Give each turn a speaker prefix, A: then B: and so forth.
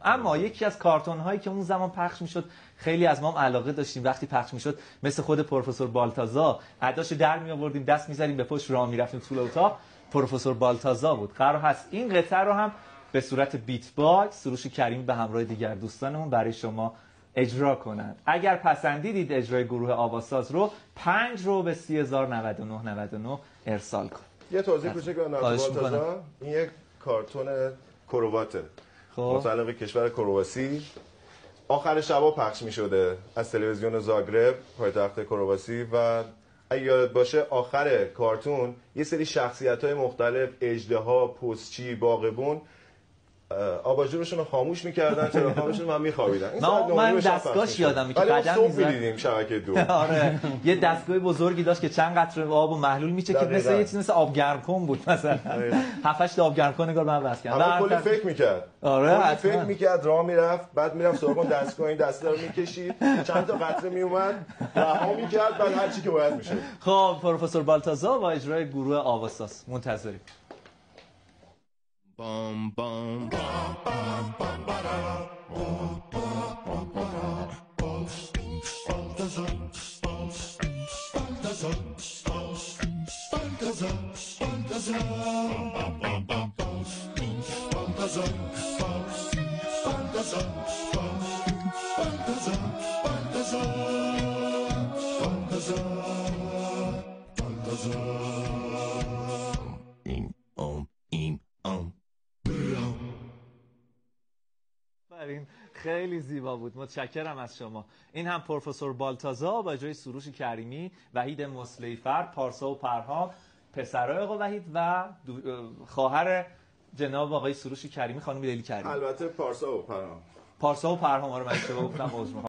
A: اما یکی از کارتون هایی که اون زمان پخش میشد خیلی از ما هم علاقه داشتیم وقتی پخش میشد، مثل خود پروفسور بالتازا، اداشو در می آوردیم دست می‌زدیم به پشت راه می‌رفتیم تو اتاق، پروفسور بالتازا بود. قرار هست این قطعه رو هم به صورت بیت باکس سروش کریمی به همراه دیگر دوستانمون برای شما اجرا کنند. اگر پسندیدید اجرای گروه آواساز رو 5 رو به 3009999 ارسال کنید.
B: یه توضیح کوچیک بدم. بالتازا این یک کارتون کرواته متعلق به کشور کرواسی، آخر شبا پخش می شده از تلویزیون زاگرب پایتخت کرواسی و اگه یادت باشه آخر کارتون یه سری شخصیت‌های مختلف، اژدها، پستچی، باغبون آباژورشون رو خاموش می‌کردن، چراغ‌هاشون هم می‌خوابیدن.
A: من دستگاهش یادمه که
B: قدم می‌زدیم شبکه 2.
A: آره یه دستگاه بزرگی داشت که چند قطره آب و محلول می‌چکید، مثل یه چیز مثل آبگرمکن بود مثلا. 7-8 تا آبگرمکن نگار من بس کردم.
B: اما کلی فکر می‌کرد.
A: آره
B: فکر می‌کرد راه میرفت، بعد میرفت سراغ اون دستگاه، این دسته رو می‌کشید، چند تا قطره میومد، رها می‌کرد، بعد هر چی که باید می‌شد.
A: خب پروفسور بالتازا با اجرای گروه آواساس منتظریم.
C: Bum bum bum bum bum ba-da.
A: خیلی زیبا بود، متشکرم از شما. این هم پروفسور بالتازا با اجرای سروش کریمی، وحید مسلیفر، پارسا و پرهام، پسرای آقا وحید و خواهر جناب آقای سروش کریمی خانم لیلی کریمی.
B: البته پارسا و پرهام.
A: پارسا و پرهام رو من اشتباه گفتم، عذر